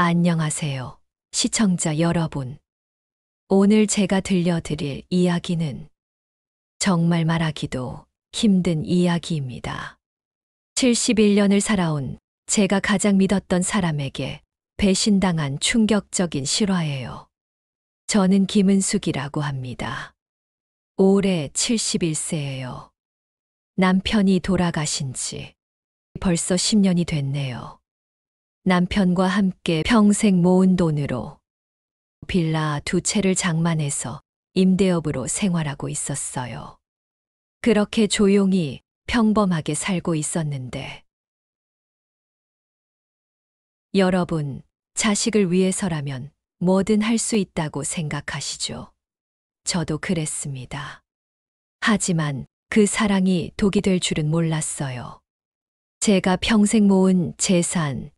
안녕하세요. 시청자 여러분. 오늘 제가 들려드릴 이야기는 정말 말하기도 힘든 이야기입니다. 71년을 살아온 제가 가장 믿었던 사람에게 배신당한 충격적인 실화예요. 저는 김은숙이라고 합니다. 올해 71세예요. 남편이 돌아가신 지 벌써 10년이 됐네요. 남편과 함께 평생 모은 돈으로 빌라 2채를 장만해서 임대업으로 생활하고 있었어요. 그렇게 조용히 평범하게 살고 있었는데, 여러분, 자식을 위해서라면 뭐든 할 수 있다고 생각하시죠? 저도 그랬습니다. 하지만 그 사랑이 독이 될 줄은 몰랐어요. 제가 평생 모은 재산,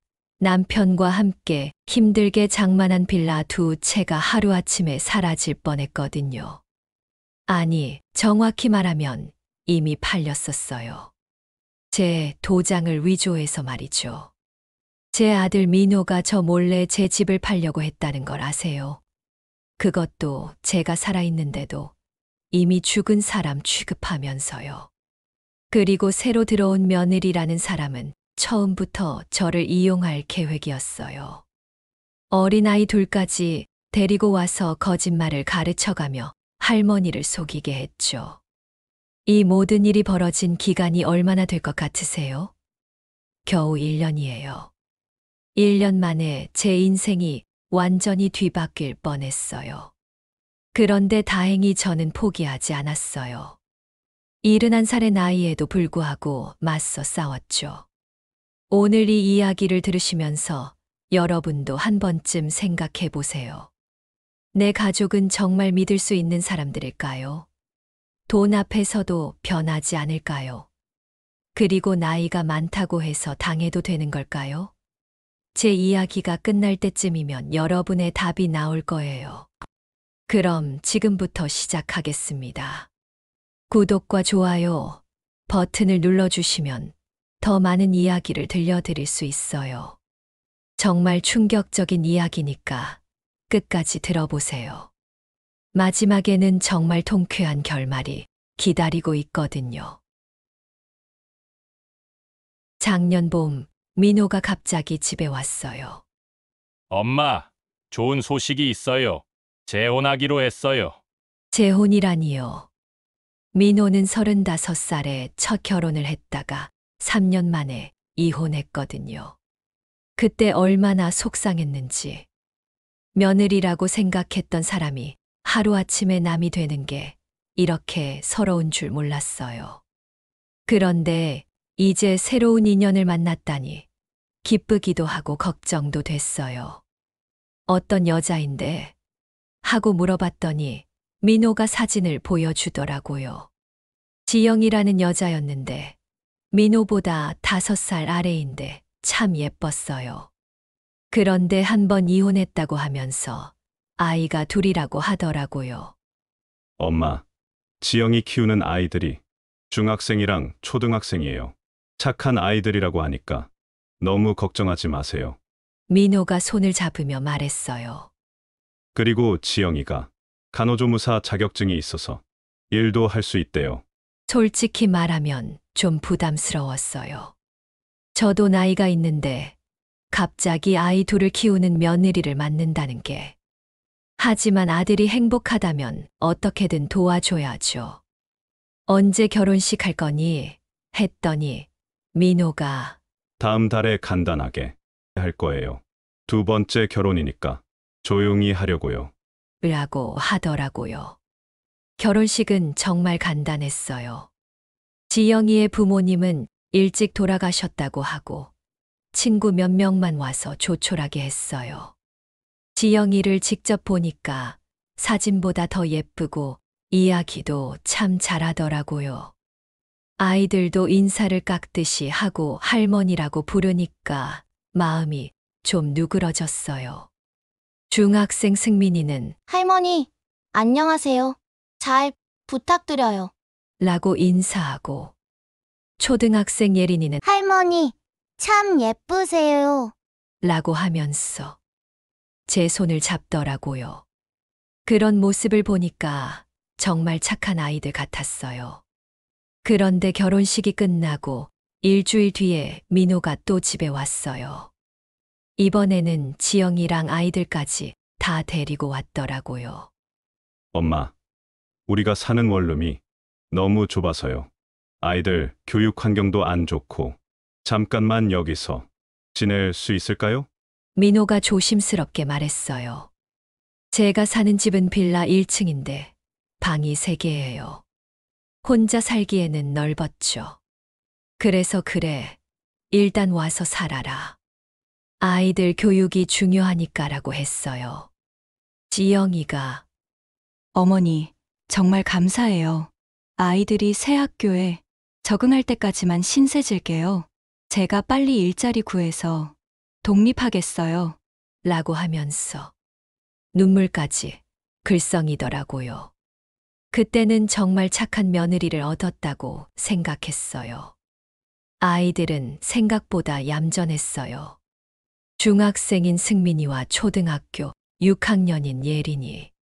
남편과 함께 힘들게 장만한 빌라 2채가 하루아침에 사라질 뻔했거든요. 아니, 정확히 말하면 이미 팔렸었어요. 제 도장을 위조해서 말이죠. 제 아들 민호가 저 몰래 제 집을 팔려고 했다는 걸 아세요? 그것도 제가 살아있는데도 이미 죽은 사람 취급하면서요. 그리고 새로 들어온 며느리라는 사람은 처음부터 저를 이용할 계획이었어요. 어린아이 둘까지 데리고 와서 거짓말을 가르쳐가며 할머니를 속이게 했죠. 이 모든 일이 벌어진 기간이 얼마나 될 것 같으세요? 겨우 1년이에요. 1년 만에 제 인생이 완전히 뒤바뀔 뻔했어요. 그런데 다행히 저는 포기하지 않았어요. 71살의 나이에도 불구하고 맞서 싸웠죠. 오늘 이 이야기를 들으시면서 여러분도 한 번쯤 생각해 보세요. 내 가족은 정말 믿을 수 있는 사람들일까요? 돈 앞에서도 변하지 않을까요? 그리고 나이가 많다고 해서 당해도 되는 걸까요? 제 이야기가 끝날 때쯤이면 여러분의 답이 나올 거예요. 그럼 지금부터 시작하겠습니다. 구독과 좋아요 버튼을 눌러주시면 더 많은 이야기를 들려드릴 수 있어요. 정말 충격적인 이야기니까 끝까지 들어보세요. 마지막에는 정말 통쾌한 결말이 기다리고 있거든요. 작년 봄, 민호가 갑자기 집에 왔어요. 엄마, 좋은 소식이 있어요. 재혼하기로 했어요. 재혼이라니요. 민호는 35살에 첫 결혼을 했다가 3년 만에 이혼했거든요. 그때 얼마나 속상했는지. 며느리라고 생각했던 사람이 하루아침에 남이 되는 게 이렇게 서러운 줄 몰랐어요. 그런데 이제 새로운 인연을 만났다니 기쁘기도 하고 걱정도 됐어요. 어떤 여자인데? 하고 물어봤더니 민호가 사진을 보여주더라고요. 지영이라는 여자였는데 민호보다 5살 아래인데 참 예뻤어요. 그런데 한 번 이혼했다고 하면서 아이가 둘이라고 하더라고요. 엄마, 지영이 키우는 아이들이 중학생이랑 초등학생이에요. 착한 아이들이라고 하니까 너무 걱정하지 마세요. 민호가 손을 잡으며 말했어요. 그리고 지영이가 간호조무사 자격증이 있어서 일도 할 수 있대요. 솔직히 말하면 좀 부담스러웠어요. 저도 나이가 있는데 갑자기 아이 둘을 키우는 며느리를 맡는다는 게. 하지만 아들이 행복하다면 어떻게든 도와줘야죠. 언제 결혼식 할 거니? 했더니 민호가 다음 달에 간단하게 할 거예요. 2번째 결혼이니까 조용히 하려고요. 라고 하더라고요. 결혼식은 정말 간단했어요. 지영이의 부모님은 일찍 돌아가셨다고 하고 친구 몇 명만 와서 조촐하게 했어요. 지영이를 직접 보니까 사진보다 더 예쁘고 이야기도 참 잘하더라고요. 아이들도 인사를 깎듯이 하고 할머니라고 부르니까 마음이 좀 누그러졌어요. 중학생 승민이는 할머니, 안녕하세요. 잘 부탁드려요. 라고 인사하고 초등학생 예린이는 할머니, 참 예쁘세요. 라고 하면서 제 손을 잡더라고요. 그런 모습을 보니까 정말 착한 아이들 같았어요. 그런데 결혼식이 끝나고 일주일 뒤에 민호가 또 집에 왔어요. 이번에는 지영이랑 아이들까지 다 데리고 왔더라고요. 엄마, 우리가 사는 원룸이 너무 좁아서요. 아이들 교육 환경도 안 좋고 잠깐만 여기서 지낼 수 있을까요? 민호가 조심스럽게 말했어요. 제가 사는 집은 빌라 1층인데 방이 3개예요. 혼자 살기에는 넓었죠. 그래서 그래, 일단 와서 살아라. 아이들 교육이 중요하니까라고 했어요. 지영이가 어머니, 정말 감사해요. 아이들이 새 학교에 적응할 때까지만 신세 질게요. 제가 빨리 일자리 구해서 독립하겠어요. 라고 하면서 눈물까지 글썽이더라고요. 그때는 정말 착한 며느리를 얻었다고 생각했어요. 아이들은 생각보다 얌전했어요. 중학생인 승민이와 초등학교 6학년인 예린이.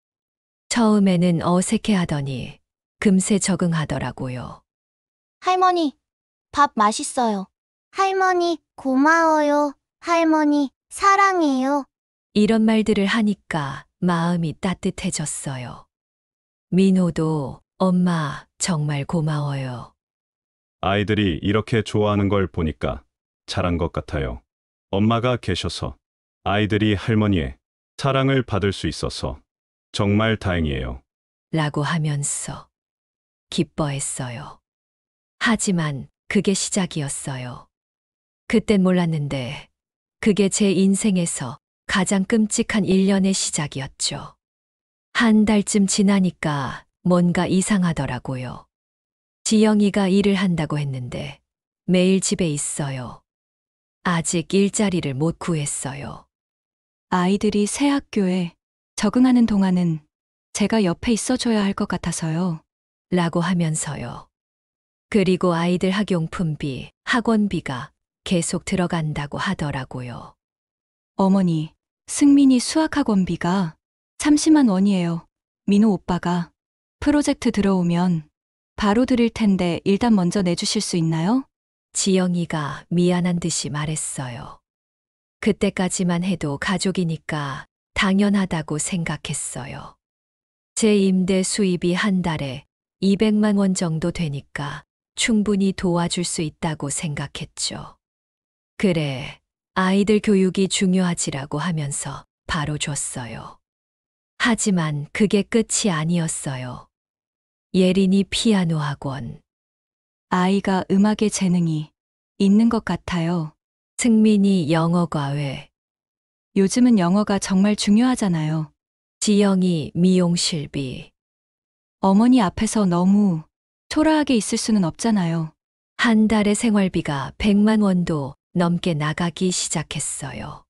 처음에는 어색해하더니 금세 적응하더라고요. 할머니, 밥 맛있어요. 할머니, 고마워요. 할머니, 사랑해요. 이런 말들을 하니까 마음이 따뜻해졌어요. 민호도 엄마 정말 고마워요. 아이들이 이렇게 좋아하는 걸 보니까 잘한 것 같아요. 엄마가 계셔서 아이들이 할머니의 사랑을 받을 수 있어서 정말 다행이에요. 라고 하면서 기뻐했어요. 하지만 그게 시작이었어요. 그땐 몰랐는데 그게 제 인생에서 가장 끔찍한 1년의 시작이었죠. 한 달쯤 지나니까 뭔가 이상하더라고요. 지영이가 일을 한다고 했는데 매일 집에 있어요. 아직 일자리를 못 구했어요. 아이들이 새 학교에 적응하는 동안은 제가 옆에 있어줘야 할 것 같아서요. 라고 하면서요. 그리고 아이들 학용품비, 학원비가 계속 들어간다고 하더라고요. 어머니, 승민이 수학학원비가 30만 원이에요. 민호 오빠가 프로젝트 들어오면 바로 드릴 텐데 일단 먼저 내주실 수 있나요? 지영이가 미안한 듯이 말했어요. 그때까지만 해도 가족이니까 당연하다고 생각했어요. 제 임대 수입이 한 달에 200만 원 정도 되니까 충분히 도와줄 수 있다고 생각했죠. 그래, 아이들 교육이 중요하지라고 하면서 바로 줬어요. 하지만 그게 끝이 아니었어요. 예린이 피아노 학원, 아이가 음악에 재능이 있는 것 같아요. 승민이 영어 과외, 요즘은 영어가 정말 중요하잖아요. 지영이 미용실비, 어머니 앞에서 너무 초라하게 있을 수는 없잖아요. 한 달에 생활비가 100만 원도 넘게 나가기 시작했어요.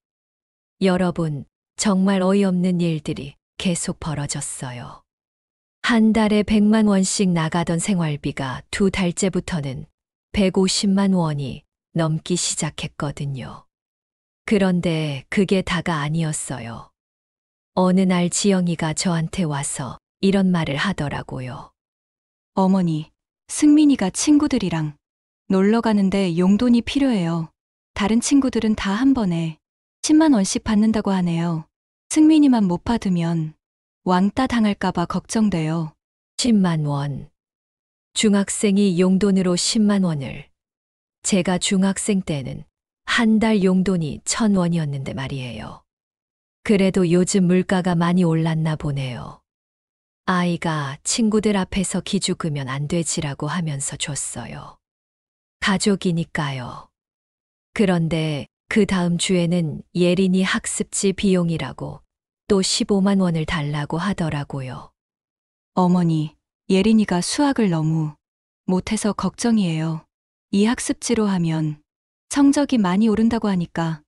여러분, 정말 어이없는 일들이 계속 벌어졌어요. 한 달에 100만 원씩 나가던 생활비가 2달째부터는 150만 원이 넘기 시작했거든요. 그런데 그게 다가 아니었어요. 어느 날 지영이가 저한테 와서 이런 말을 하더라고요. 어머니, 승민이가 친구들이랑 놀러 가는데 용돈이 필요해요. 다른 친구들은 다 한 번에 10만 원씩 받는다고 하네요. 승민이만 못 받으면 왕따 당할까봐 걱정돼요. 10만 원. 중학생이 용돈으로 10만 원을. 제가 중학생 때는 한 달 용돈이 1,000원이었는데 말이에요. 그래도 요즘 물가가 많이 올랐나 보네요. 아이가 친구들 앞에서 기죽으면 안 되지라고 하면서 줬어요. 가족이니까요. 그런데 그 다음 주에는 예린이 학습지 비용이라고 또 15만 원을 달라고 하더라고요. 어머니, 예린이가 수학을 너무 못해서 걱정이에요. 이 학습지로 하면 성적이 많이 오른다고 하니까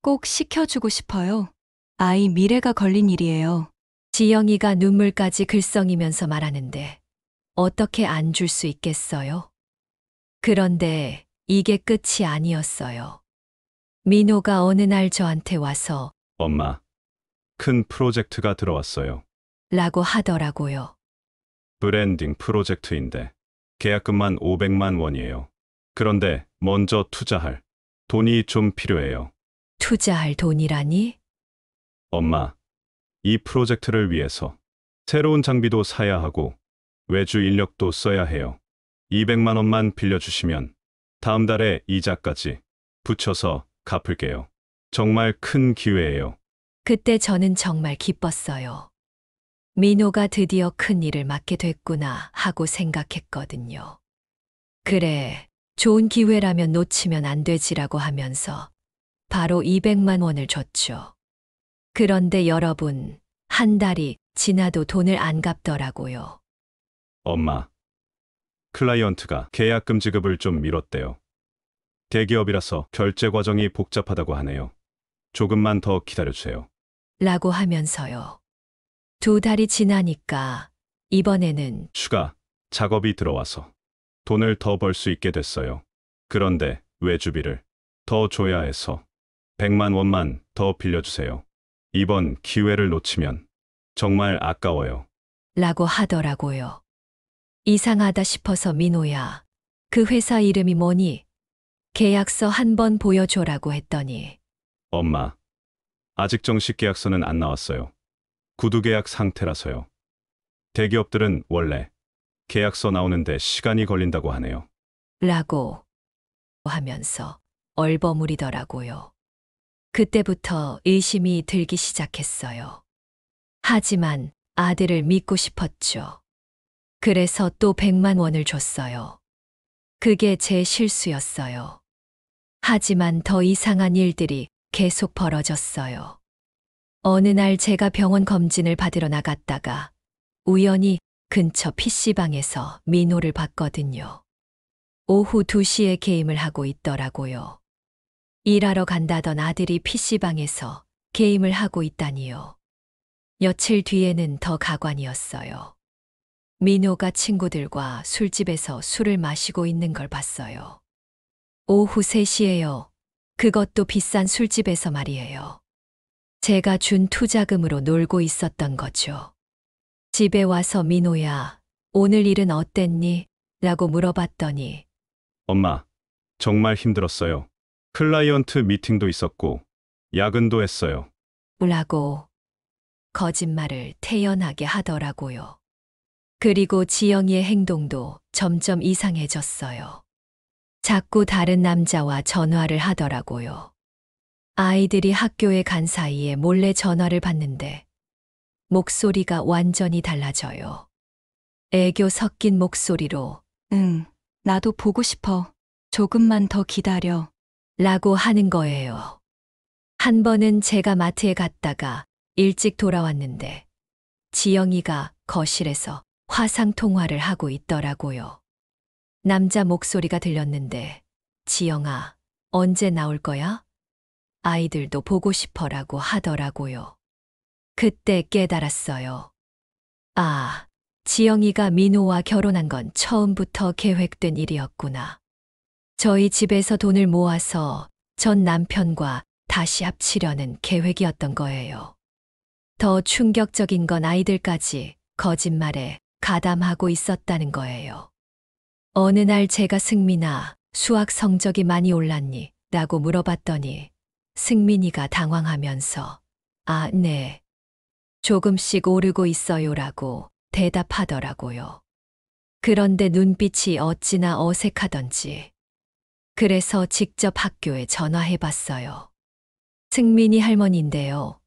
꼭 시켜주고 싶어요. 아이 미래가 걸린 일이에요. 지영이가 눈물까지 글썽이면서 말하는데 어떻게 안 줄 수 있겠어요? 그런데 이게 끝이 아니었어요. 민호가 어느 날 저한테 와서 엄마, 큰 프로젝트가 들어왔어요. 라고 하더라고요. 브랜딩 프로젝트인데 계약금만 500만 원이에요. 그런데 먼저 투자할 돈이 좀 필요해요. 투자할 돈이라니? 엄마, 이 프로젝트를 위해서 새로운 장비도 사야 하고 외주 인력도 써야 해요. 200만 원만 빌려주시면 다음 달에 이자까지 붙여서 갚을게요. 정말 큰 기회예요. 그때 저는 정말 기뻤어요. 민호가 드디어 큰 일을 맡게 됐구나 하고 생각했거든요. 그래, 좋은 기회라면 놓치면 안 되지라고 하면서 바로 200만 원을 줬죠. 그런데 여러분, 한 달이 지나도 돈을 안 갚더라고요. 엄마, 클라이언트가 계약금 지급을 좀 미뤘대요. 대기업이라서 결제 과정이 복잡하다고 하네요. 조금만 더 기다려주세요. 라고 하면서요. 2달이 지나니까 이번에는 추가 작업이 들어와서 돈을 더 벌 수 있게 됐어요. 그런데 외주비를 더 줘야 해서 100만 원만 더 빌려주세요. 이번 기회를 놓치면 정말 아까워요. 라고 하더라고요. 이상하다 싶어서 민호야, 그 회사 이름이 뭐니? 계약서 한번 보여줘라고 했더니 엄마, 아직 정식 계약서는 안 나왔어요. 구두 계약 상태라서요. 대기업들은 원래 계약서 나오는데 시간이 걸린다고 하네요. 라고 하면서 얼버무리더라고요. 그때부터 의심이 들기 시작했어요. 하지만 아들을 믿고 싶었죠. 그래서 또 100만 원을 줬어요. 그게 제 실수였어요. 하지만 더 이상한 일들이 계속 벌어졌어요. 어느 날 제가 병원 검진을 받으러 나갔다가 우연히 근처 PC방에서 민호를 봤거든요. 오후 2시에 게임을 하고 있더라고요. 일하러 간다던 아들이 PC방에서 게임을 하고 있다니요. 며칠 뒤에는 더 가관이었어요. 민호가 친구들과 술집에서 술을 마시고 있는 걸 봤어요. 오후 3시에요. 그것도 비싼 술집에서 말이에요. 제가 준 투자금으로 놀고 있었던 거죠. 집에 와서 민호야, 오늘 일은 어땠니? 라고 물어봤더니 엄마, 정말 힘들었어요. 클라이언트 미팅도 있었고 야근도 했어요. 라고 거짓말을 태연하게 하더라고요. 그리고 지영이의 행동도 점점 이상해졌어요. 자꾸 다른 남자와 전화를 하더라고요. 아이들이 학교에 간 사이에 몰래 전화를 받는데 목소리가 완전히 달라져요. 애교 섞인 목소리로 응, 나도 보고 싶어. 조금만 더 기다려. 라고 하는 거예요. 한 번은 제가 마트에 갔다가 일찍 돌아왔는데 지영이가 거실에서 화상 통화를 하고 있더라고요. 남자 목소리가 들렸는데 지영아, 언제 나올 거야? 아이들도 보고 싶어라고 하더라고요. 그때 깨달았어요. 아, 지영이가 민호와 결혼한 건 처음부터 계획된 일이었구나. 저희 집에서 돈을 모아서 전 남편과 다시 합치려는 계획이었던 거예요. 더 충격적인 건 아이들까지 거짓말에 가담하고 있었다는 거예요. 어느 날 제가 승민아, 수학 성적이 많이 올랐니? 라고 물어봤더니 승민이가 당황하면서 아, 네. 조금씩 오르고 있어요라고 대답하더라고요. 그런데 눈빛이 어찌나 어색하던지. 그래서 직접 학교에 전화해 봤어요. 승민이 할머니인데요.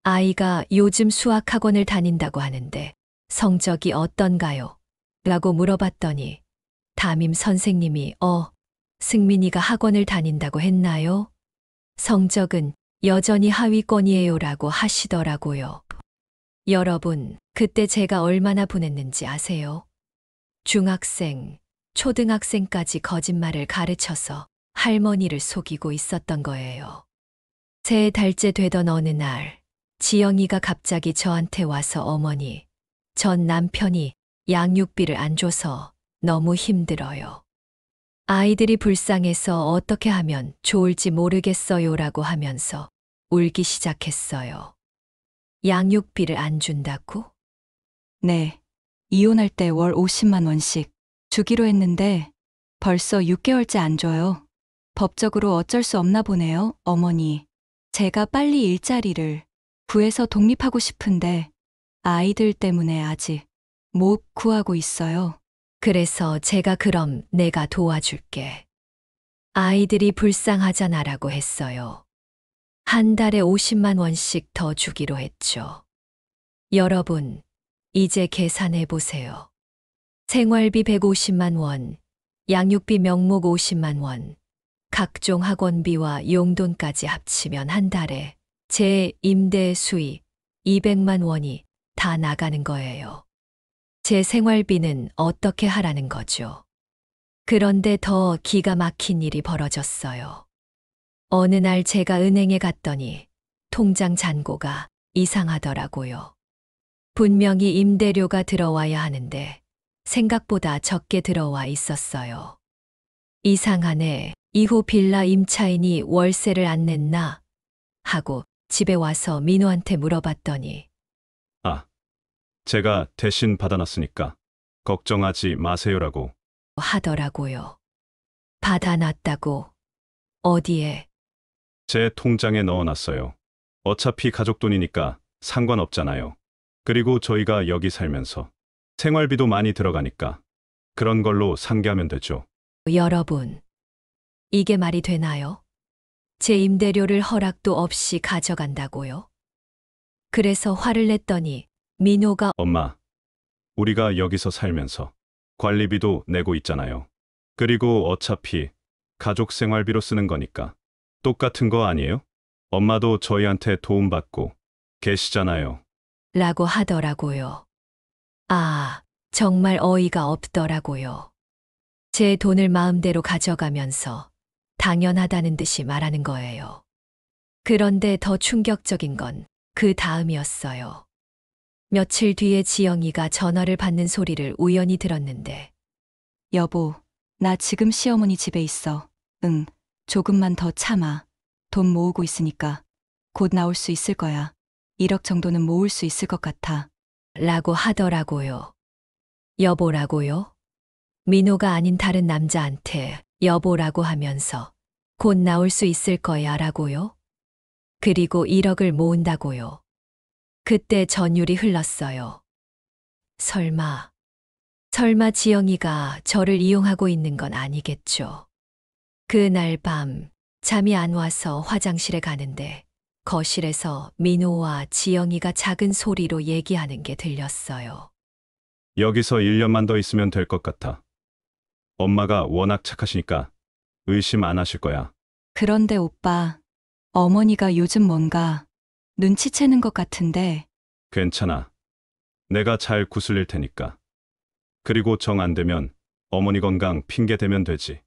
아이가 요즘 수학학원을 다닌다고 하는데 성적이 어떤가요? 라고 물어봤더니 담임 선생님이 승민이가 학원을 다닌다고 했나요? 성적은 여전히 하위권이에요 라고 하시더라고요. 여러분, 그때 제가 얼마나 분했는지 아세요? 중학생, 초등학생까지 거짓말을 가르쳐서 할머니를 속이고 있었던 거예요. 3달째 되던 어느 날, 지영이가 갑자기 저한테 와서 어머니, 전 남편이 양육비를 안 줘서 너무 힘들어요. 아이들이 불쌍해서 어떻게 하면 좋을지 모르겠어요 라고 하면서 울기 시작했어요. 양육비를 안 준다고? 네. 이혼할 때 월 50만 원씩 주기로 했는데 벌써 6개월째 안 줘요. 법적으로 어쩔 수 없나 보네요, 어머니. 제가 빨리 일자리를 구해서 독립하고 싶은데 아이들 때문에 아직 못 구하고 있어요. 그래서 제가 그럼 내가 도와줄게. 아이들이 불쌍하잖아라고 했어요. 한 달에 50만 원씩 더 주기로 했죠. 여러분, 이제 계산해 보세요. 생활비 150만 원, 양육비 명목 50만 원, 각종 학원비와 용돈까지 합치면 한 달에 제 임대 수입 200만 원이 다 나가는 거예요. 제 생활비는 어떻게 하라는 거죠? 그런데 더 기가 막힌 일이 벌어졌어요. 어느 날 제가 은행에 갔더니 통장 잔고가 이상하더라고요. 분명히 임대료가 들어와야 하는데 생각보다 적게 들어와 있었어요. 이상하네. 이후 빌라 임차인이 월세를 안 냈나? 하고 집에 와서 민호한테 물어봤더니 아, 제가 대신 받아놨으니까 걱정하지 마세요라고. 하더라고요. 받아놨다고? 어디에? 제 통장에 넣어놨어요. 어차피 가족 돈이니까 상관없잖아요. 그리고 저희가 여기 살면서 생활비도 많이 들어가니까 그런 걸로 상계하면 되죠. 여러분, 이게 말이 되나요? 제 임대료를 허락도 없이 가져간다고요? 그래서 화를 냈더니 민호가 엄마, 우리가 여기서 살면서 관리비도 내고 있잖아요. 그리고 어차피 가족 생활비로 쓰는 거니까 똑같은 거 아니에요? 엄마도 저희한테 도움받고 계시잖아요. 라고 하더라고요. 아, 정말 어이가 없더라고요. 제 돈을 마음대로 가져가면서 당연하다는 듯이 말하는 거예요. 그런데 더 충격적인 건 그 다음이었어요. 며칠 뒤에 지영이가 전화를 받는 소리를 우연히 들었는데 여보, 나 지금 시어머니 집에 있어. 응, 조금만 더 참아. 돈 모으고 있으니까 곧 나올 수 있을 거야. 1억 정도는 모을 수 있을 것 같아. 라고 하더라고요. 여보라고요? 민호가 아닌 다른 남자한테 여보라고 하면서 곧 나올 수 있을 거야 라고요? 그리고 1억을 모은다고요. 그때 전율이 흘렀어요. 설마 지영이가 저를 이용하고 있는 건 아니겠죠. 그날 밤 잠이 안 와서 화장실에 가는데 거실에서 민호와 지영이가 작은 소리로 얘기하는 게 들렸어요. 여기서 1년만 더 있으면 될 것 같아. 엄마가 워낙 착하시니까 의심 안 하실 거야. 그런데 오빠, 어머니가 요즘 뭔가 눈치채는 것 같은데 괜찮아. 내가 잘 구슬릴 테니까. 그리고 정 안 되면 어머니 건강 핑계 대면 되지.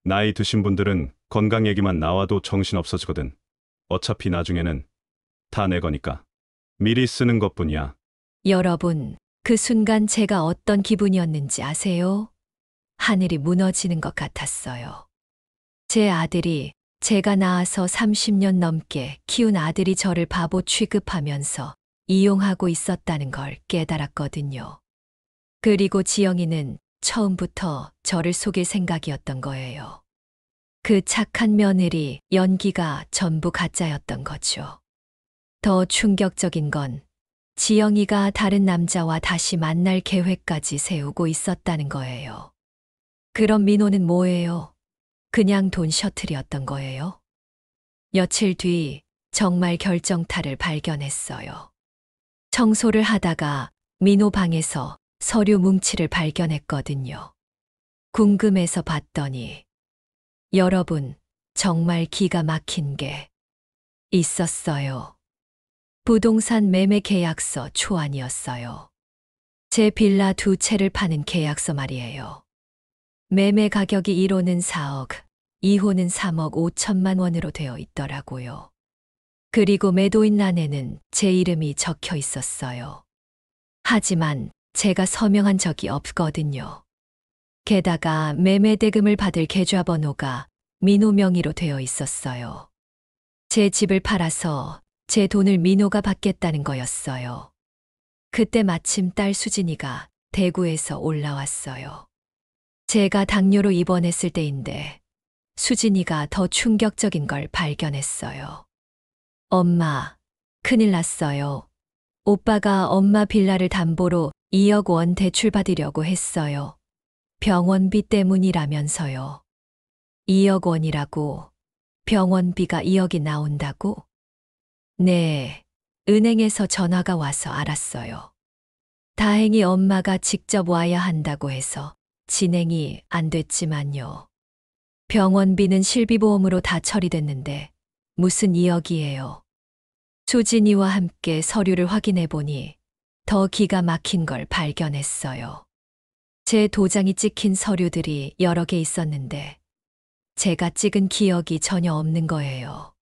나이 드신 분들은 건강 얘기만 나와도 정신 없어지거든. 어차피 나중에는 다 내 거니까. 미리 쓰는 것뿐이야. 여러분, 그 순간 제가 어떤 기분이었는지 아세요? 하늘이 무너지는 것 같았어요. 제 아들이 제가 낳아서 30년 넘게 키운 아들이 저를 바보 취급하면서 이용하고 있었다는 걸 깨달았거든요. 그리고 지영이는 처음부터 저를 속일 생각이었던 거예요. 그 착한 며느리 연기가 전부 가짜였던 거죠. 더 충격적인 건 지영이가 다른 남자와 다시 만날 계획까지 세우고 있었다는 거예요. 그럼 민호는 뭐예요? 그냥 돈 셔틀이었던 거예요? 며칠 뒤 정말 결정타를 발견했어요. 청소를 하다가 민호 방에서 서류 뭉치를 발견했거든요. 궁금해서 봤더니 여러분, 정말 기가 막힌 게 있었어요. 부동산 매매 계약서 초안이었어요. 제 빌라 2채를 파는 계약서 말이에요. 매매 가격이 1호는 4억, 2호는 3억 5천만 원으로 되어 있더라고요. 그리고 매도인란에는 제 이름이 적혀 있었어요. 하지만 제가 서명한 적이 없거든요. 게다가 매매 대금을 받을 계좌번호가 민호 명의로 되어 있었어요. 제 집을 팔아서 제 돈을 민호가 받겠다는 거였어요. 그때 마침 딸 수진이가 대구에서 올라왔어요. 제가 당뇨로 입원했을 때인데 수진이가 더 충격적인 걸 발견했어요. 엄마, 큰일 났어요. 오빠가 엄마 빌라를 담보로 2억 원 대출받으려고 했어요. 병원비 때문이라면서요. 2억 원이라고 병원비가 2억이 나온다고? 네, 은행에서 전화가 와서 알았어요. 다행히 엄마가 직접 와야 한다고 해서 진행이 안 됐지만요. 병원비는 실비보험으로 다 처리됐는데 무슨 2억이에요. 수진이와 함께 서류를 확인해 보니 더 기가 막힌 걸 발견했어요. 제 도장이 찍힌 서류들이 여러 개 있었는데 제가 찍은 기억이 전혀 없는 거예요.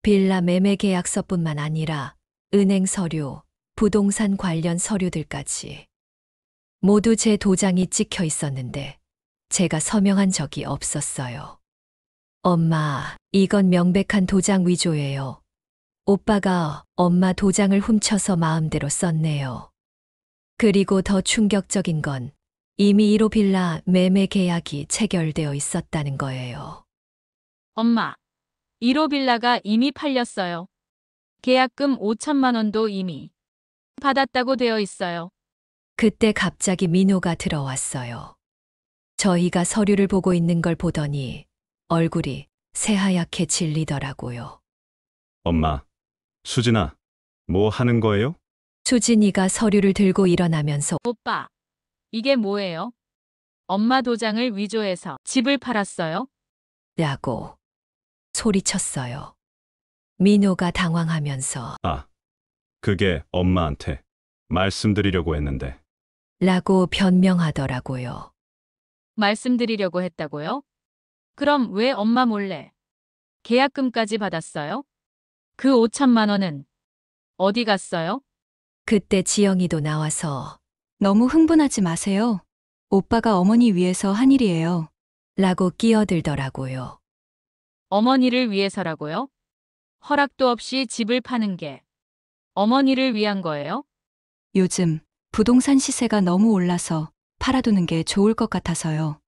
빌라 매매 계약서뿐만 아니라 은행 서류, 부동산 관련 서류들까지. 모두 제 도장이 찍혀 있었는데 제가 서명한 적이 없었어요. 엄마, 이건 명백한 도장 위조예요. 오빠가 엄마 도장을 훔쳐서 마음대로 썼네요. 그리고 더 충격적인 건 이미 1호 빌라 매매 계약이 체결되어 있었다는 거예요. 엄마, 1호 빌라가 이미 팔렸어요. 계약금 5천만 원도 이미 받았다고 되어 있어요. 그때 갑자기 민호가 들어왔어요. 저희가 서류를 보고 있는 걸 보더니 얼굴이 새하얗게 질리더라고요. 엄마, 수진아, 뭐 하는 거예요? 수진이가 서류를 들고 일어나면서 오빠, 이게 뭐예요? 엄마 도장을 위조해서 집을 팔았어요? 라고 소리쳤어요. 민호가 당황하면서 아, 그게 엄마한테 말씀드리려고 했는데. 라고 변명하더라고요. 말씀드리려고 했다고요? 그럼 왜 엄마 몰래 계약금까지 받았어요? 그 5천만 원은 어디 갔어요? 그때 지영이도 나와서 너무 흥분하지 마세요. 오빠가 어머니 위해서 한 일이에요. 라고 끼어들더라고요. 어머니를 위해서라고요? 허락도 없이 집을 파는 게 어머니를 위한 거예요? 요즘 부동산 시세가 너무 올라서 팔아두는 게 좋을 것 같아서요.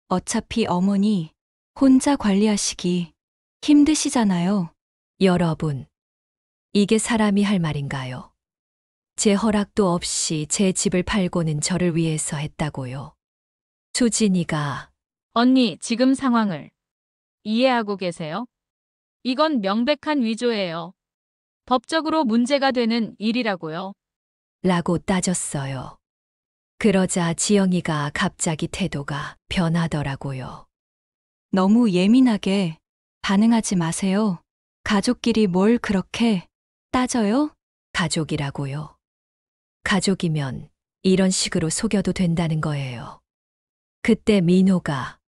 어차피 어머니 혼자 관리하시기 힘드시잖아요. 여러분, 이게 사람이 할 말인가요? 제 허락도 없이 제 집을 팔고는 저를 위해서 했다고요. 수진이가 언니, 지금 상황을 이해하고 계세요? 이건 명백한 위조예요. 법적으로 문제가 되는 일이라고요. 라고 따졌어요. 그러자 지영이가 갑자기 태도가 변하더라고요. 너무 예민하게 반응하지 마세요. 가족끼리 뭘 그렇게 따져요? 가족이라고요. 가족이면 이런 식으로 속여도 된다는 거예요. 그때 민호가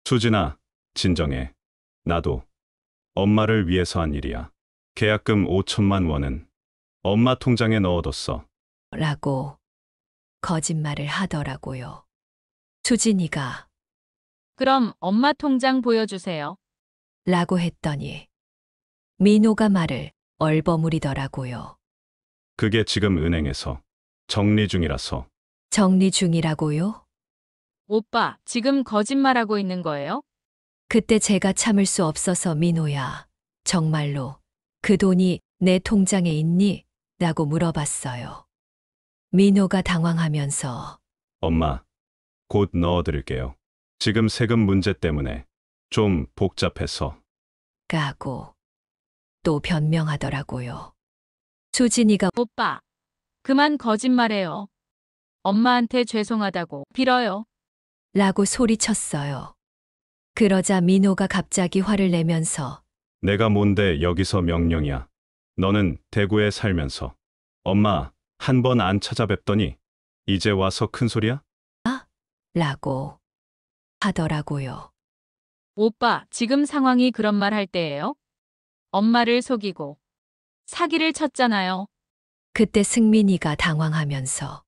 수진아, 진정해. 나도 엄마를 위해서 한 일이야. 계약금 5천만 원은 엄마 통장에 넣어뒀어. 라고 거짓말을 하더라고요. 수진이가 그럼 엄마 통장 보여주세요. 라고 했더니 민호가 말을 얼버무리더라고요. 그게 지금 은행에서 정리 중이라서. 정리 중이라고요? 오빠, 지금 거짓말하고 있는 거예요? 그때 제가 참을 수 없어서 민호야, 정말로 그 돈이 내 통장에 있니? 라고 물어봤어요. 민호가 당황하면서 엄마, 곧 넣어드릴게요. 지금 세금 문제 때문에 좀 복잡해서. 가고 또 변명하더라고요. 수진이가 오빠, 그만 거짓말해요. 엄마한테 죄송하다고 빌어요. 라고 소리쳤어요. 그러자 민호가 갑자기 화를 내면서 내가 뭔데 여기서 명령이야. 너는 대구에 살면서 엄마 한 번 안 찾아뵙더니 이제 와서 큰 소리야? 라고 하더라고요. 오빠, 지금 상황이 그런 말 할 때예요? 엄마를 속이고 사기를 쳤잖아요. 그때 승민이가 당황하면서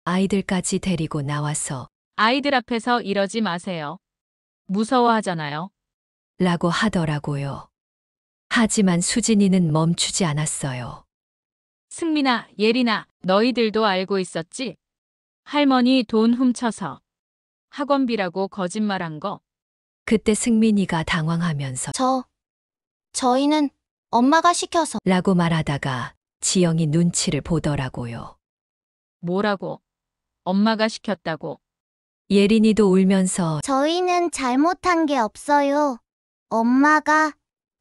아이들까지 데리고 나와서 아이들 앞에서 이러지 마세요. 무서워하잖아요. 라고 하더라고요. 하지만 수진이는 멈추지 않았어요. 승민아, 예린아, 너희들도 알고 있었지? 할머니 돈 훔쳐서 학원비라고 거짓말한 거. 그때 승민이가 당황하면서 저희는 엄마가 시켜서. 라고 말하다가 지영이 눈치를 보더라고요. 뭐라고? 엄마가 시켰다고. 예린이도 울면서 저희는 잘못한 게 없어요. 엄마가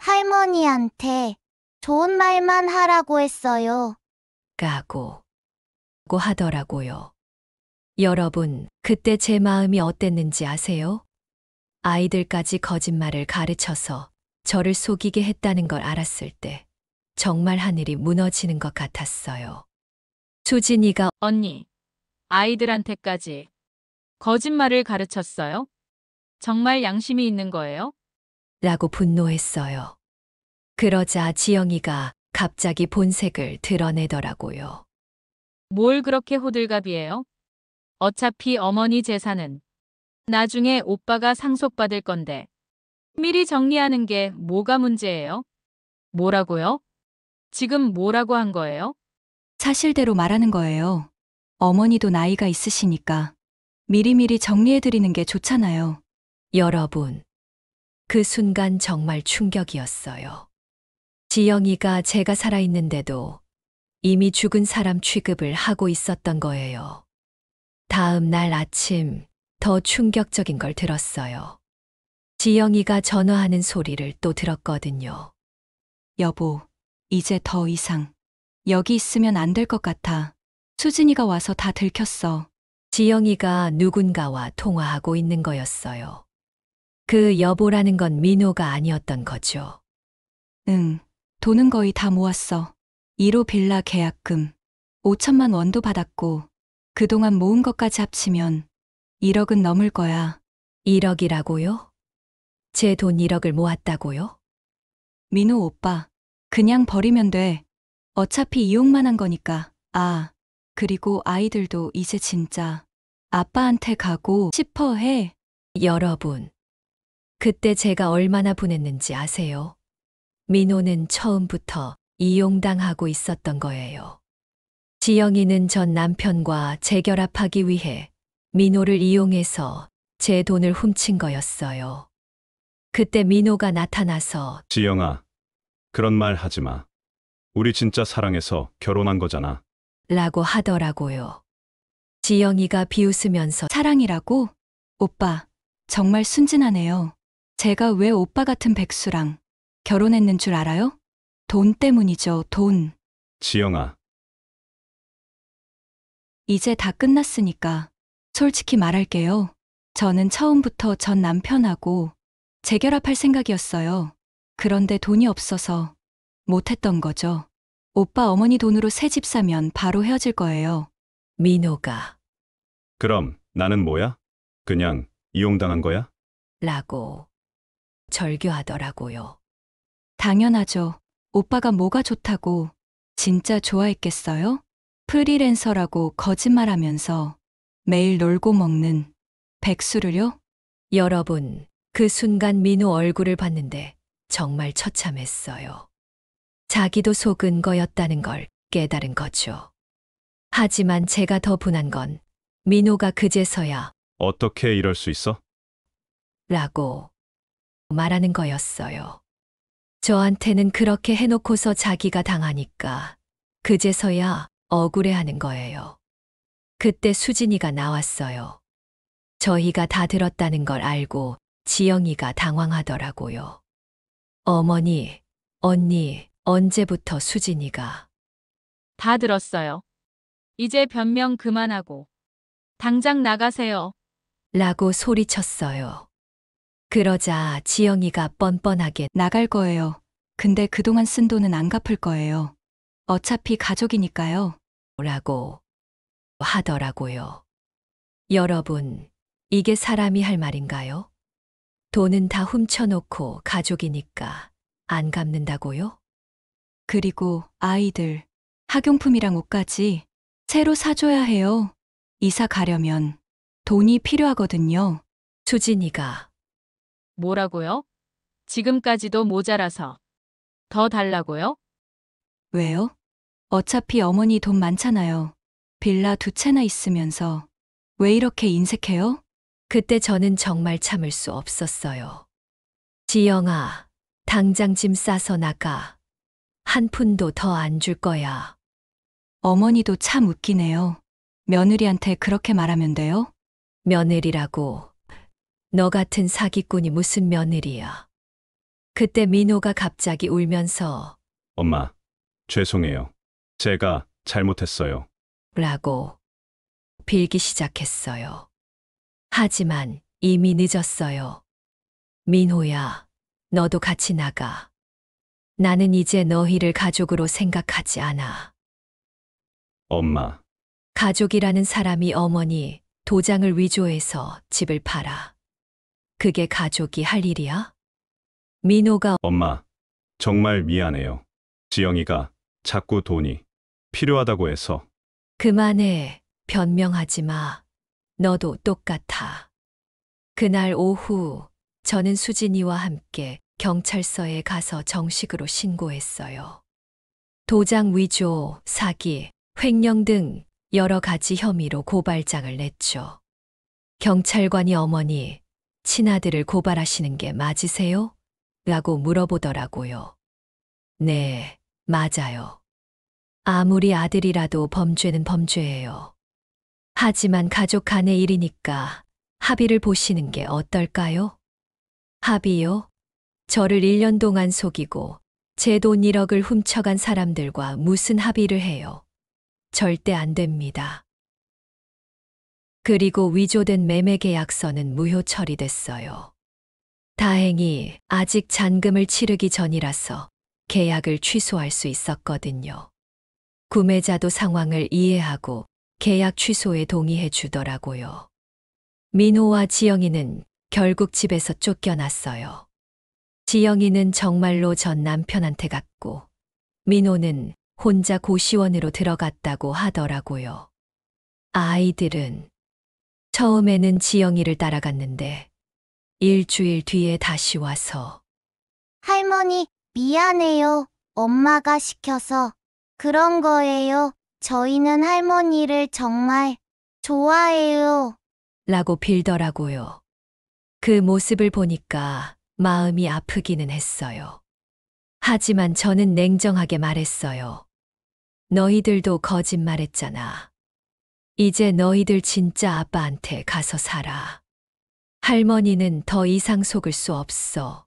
할머니한테 좋은 말만 하라고 했어요. 까고 하더라고요. 여러분, 그때 제 마음이 어땠는지 아세요? 아이들까지 거짓말을 가르쳐서 저를 속이게 했다는 걸 알았을 때 정말 하늘이 무너지는 것 같았어요. 수진이가 언니, 아이들한테까지 거짓말을 가르쳤어요? 정말 양심이 있는 거예요? 라고 분노했어요. 그러자 지영이가 갑자기 본색을 드러내더라고요. 뭘 그렇게 호들갑이에요? 어차피 어머니 재산은 나중에 오빠가 상속받을 건데 미리 정리하는 게 뭐가 문제예요? 뭐라고요? 지금 뭐라고 한 거예요? 사실대로 말하는 거예요. 어머니도 나이가 있으시니까 미리미리 정리해드리는 게 좋잖아요. 여러분, 그 순간 정말 충격이었어요. 지영이가 제가 살아있는데도 이미 죽은 사람 취급을 하고 있었던 거예요. 다음 날 아침 더 충격적인 걸 들었어요. 지영이가 전화하는 소리를 또 들었거든요. 여보, 이제 더 이상 여기 있으면 안 될 것 같아. 수진이가 와서 다 들켰어. 지영이가 누군가와 통화하고 있는 거였어요. 그 여보라는 건 민호가 아니었던 거죠. 응, 돈은 거의 다 모았어. 1호 빌라 계약금 5천만 원도 받았고 그동안 모은 것까지 합치면 1억은 넘을 거야. 1억이라고요? 제 돈 1억을 모았다고요? 민호 오빠, 그냥 버리면 돼. 어차피 이용만 한 거니까. 아, 그리고 아이들도 이제 진짜 아빠한테 가고 싶어 해. 여러분, 그때 제가 얼마나 분했는지 아세요? 민호는 처음부터 이용당하고 있었던 거예요. 지영이는 전 남편과 재결합하기 위해 민호를 이용해서 제 돈을 훔친 거였어요. 그때 민호가 나타나서 지영아, 그런 말 하지 마. 우리 진짜 사랑해서 결혼한 거잖아. 라고 하더라고요. 지영이가 비웃으면서 사랑이라고? 오빠, 정말 순진하네요. 제가 왜 오빠 같은 백수랑 결혼했는 줄 알아요? 돈 때문이죠, 돈. 지영아, 이제 다 끝났으니까 솔직히 말할게요. 저는 처음부터 전 남편하고 재결합할 생각이었어요. 그런데 돈이 없어서 못했던 거죠. 오빠 어머니 돈으로 새 집 사면 바로 헤어질 거예요. 민호가 그럼 나는 뭐야? 그냥 이용당한 거야? 라고 절규하더라고요. 당연하죠. 오빠가 뭐가 좋다고 진짜 좋아했겠어요? 프리랜서라고 거짓말하면서 매일 놀고 먹는 백수를요? 여러분, 그 순간 민호 얼굴을 봤는데 정말 처참했어요. 자기도 속은 거였다는 걸 깨달은 거죠. 하지만 제가 더 분한 건 민호가 그제서야 어떻게 이럴 수 있어? 라고 말하는 거였어요. 저한테는 그렇게 해놓고서 자기가 당하니까 그제서야 억울해하는 거예요. 그때 수진이가 나왔어요. 저희가 다 들었다는 걸 알고 지영이가 당황하더라고요. 어머니, 언니, 언제부터 수진이가 다 들었어요. 이제 변명 그만하고 당장 나가세요. 라고 소리쳤어요. 그러자 지영이가 뻔뻔하게 나갈 거예요. 근데 그동안 쓴 돈은 안 갚을 거예요. 어차피 가족이니까요. 라고 하더라고요. 여러분, 이게 사람이 할 말인가요? 돈은 다 훔쳐놓고 가족이니까 안 갚는다고요? 그리고 아이들, 학용품이랑 옷까지 새로 사줘야 해요. 이사 가려면 돈이 필요하거든요. 수진이가 뭐라고요? 지금까지도 모자라서 더 달라고요? 왜요? 어차피 어머니 돈 많잖아요. 빌라 2채나 있으면서. 왜 이렇게 인색해요? 그때 저는 정말 참을 수 없었어요. 지영아, 당장 짐 싸서 나가. 한 푼도 더 안 줄 거야. 어머니도 참 웃기네요. 며느리한테 그렇게 말하면 돼요? 며느리라고. 너 같은 사기꾼이 무슨 며느리야. 그때 민호가 갑자기 울면서 엄마, 죄송해요. 제가 잘못했어요. 라고 빌기 시작했어요. 하지만 이미 늦었어요. 민호야, 너도 같이 나가. 나는 이제 너희를 가족으로 생각하지 않아. 엄마, 가족이라는 사람이 어머니 도장을 위조해서 집을 팔아. 그게 가족이 할 일이야? 민호가 엄마, 정말 미안해요. 지영이가 자꾸 돈이 필요하다고 해서. 그만해. 변명하지 마. 너도 똑같아. 그날 오후 저는 수진이와 함께 경찰서에 가서 정식으로 신고했어요. 도장 위조, 사기, 횡령 등 여러 가지 혐의로 고발장을 냈죠. 경찰관이 어머니, 친아들을 고발하시는 게 맞으세요? 라고 물어보더라고요. 네, 맞아요. 아무리 아들이라도 범죄는 범죄예요. 하지만 가족 간의 일이니까 합의를 보시는 게 어떨까요? 합의요? 저를 1년 동안 속이고 제 돈 1억을 훔쳐간 사람들과 무슨 합의를 해요? 절대 안 됩니다. 그리고 위조된 매매 계약서는 무효 처리됐어요. 다행히 아직 잔금을 치르기 전이라서 계약을 취소할 수 있었거든요. 구매자도 상황을 이해하고 계약 취소에 동의해 주더라고요. 민호와 지영이는 결국 집에서 쫓겨났어요. 지영이는 정말로 전 남편한테 갔고, 민호는 혼자 고시원으로 들어갔다고 하더라고요. 아이들은 처음에는 지영이를 따라갔는데, 일주일 뒤에 다시 와서 할머니, 미안해요. 엄마가 시켜서 그런 거예요. 저희는 할머니를 정말 좋아해요. 라고 빌더라고요. 그 모습을 보니까 마음이 아프기는 했어요. 하지만 저는 냉정하게 말했어요. 너희들도 거짓말했잖아. 이제 너희들 진짜 아빠한테 가서 살아. 할머니는 더 이상 속을 수 없어.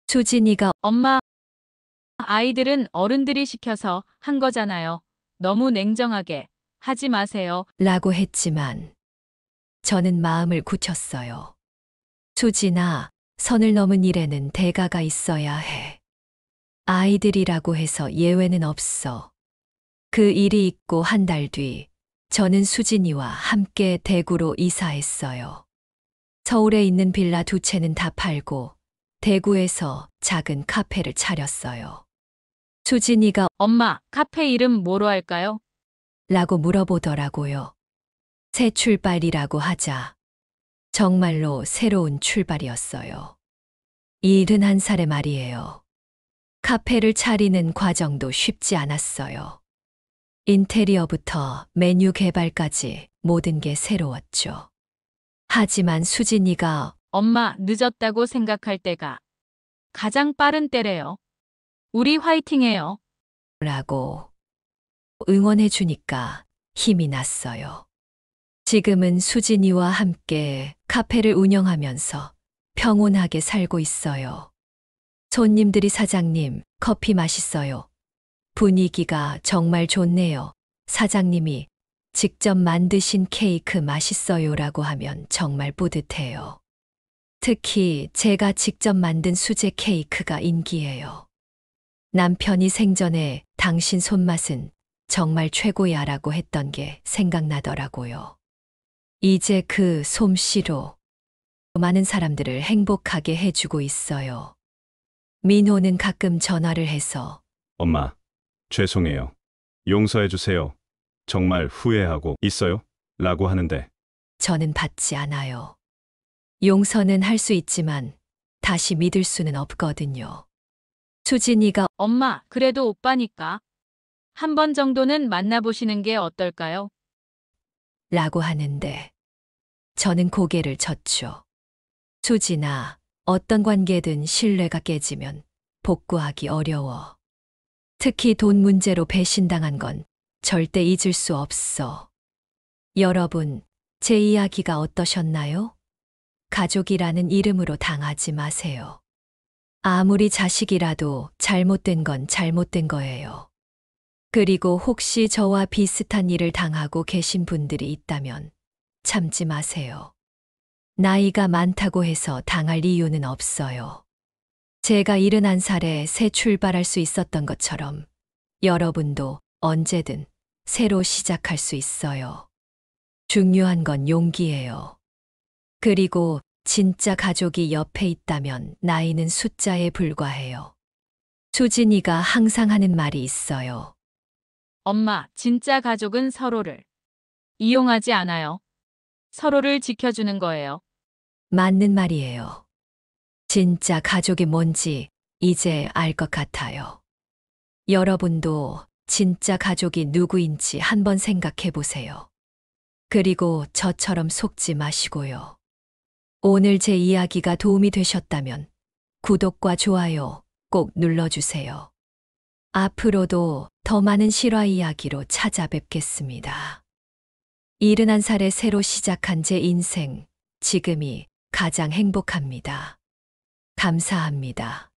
수진이가 엄마, 아이들은 어른들이 시켜서 한 거잖아요. 너무 냉정하게 하지 마세요. 라고 했지만 저는 마음을 굳혔어요. 수진아, 선을 넘은 일에는 대가가 있어야 해. 아이들이라고 해서 예외는 없어. 그 일이 있고 한 달 뒤, 저는 수진이와 함께 대구로 이사했어요. 서울에 있는 빌라 2채는 다 팔고 대구에서 작은 카페를 차렸어요. 수진이가 엄마, 카페 이름 뭐로 할까요? 라고 물어보더라고요. 새 출발이라고 하자. 정말로 새로운 출발이었어요. 71살의 말이에요. 카페를 차리는 과정도 쉽지 않았어요. 인테리어부터 메뉴 개발까지 모든 게 새로웠죠. 하지만 수진이가 엄마, 늦었다고 생각할 때가 가장 빠른 때래요. 우리 화이팅해요. 라고 응원해 주니까 힘이 났어요. 지금은 수진이와 함께 카페를 운영하면서 평온하게 살고 있어요. 손님들이 사장님, 커피 맛있어요. 분위기가 정말 좋네요. 사장님이 직접 만드신 케이크 맛있어요라고 하면 정말 뿌듯해요. 특히 제가 직접 만든 수제 케이크가 인기예요. 남편이 생전에 당신 손맛은 정말 최고야라고 했던 게 생각나더라고요. 이제 그 솜씨로 많은 사람들을 행복하게 해주고 있어요. 민호는 가끔 전화를 해서 엄마, 죄송해요. 용서해주세요. 정말 후회하고 있어요? 라고 하는데, 저는 받지 않아요. 용서는 할 수 있지만 다시 믿을 수는 없거든요. 수진이가 엄마, 그래도 오빠니까. 한 번 정도는 만나보시는 게 어떨까요? 라고 하는데 저는 고개를 젓죠. 수진아, 어떤 관계든 신뢰가 깨지면 복구하기 어려워. 특히 돈 문제로 배신당한 건 절대 잊을 수 없어. 여러분, 제 이야기가 어떠셨나요? 가족이라는 이름으로 당하지 마세요. 아무리 자식이라도 잘못된 건 잘못된 거예요. 그리고 혹시 저와 비슷한 일을 당하고 계신 분들이 있다면 참지 마세요. 나이가 많다고 해서 당할 이유는 없어요. 제가 71살에 새 출발할 수 있었던 것처럼 여러분도 언제든 새로 시작할 수 있어요. 중요한 건 용기예요. 그리고 진짜 가족이 옆에 있다면 나이는 숫자에 불과해요. 수진이가 항상 하는 말이 있어요. 엄마, 진짜 가족은 서로를 이용하지 않아요. 서로를 지켜주는 거예요. 맞는 말이에요. 진짜 가족이 뭔지 이제 알 것 같아요. 여러분도 진짜 가족이 누구인지 한번 생각해 보세요. 그리고 저처럼 속지 마시고요. 오늘 제 이야기가 도움이 되셨다면 구독과 좋아요 꼭 눌러주세요. 앞으로도 더 많은 실화 이야기로 찾아뵙겠습니다. 71살에 새로 시작한 제 인생, 지금이 가장 행복합니다. 감사합니다.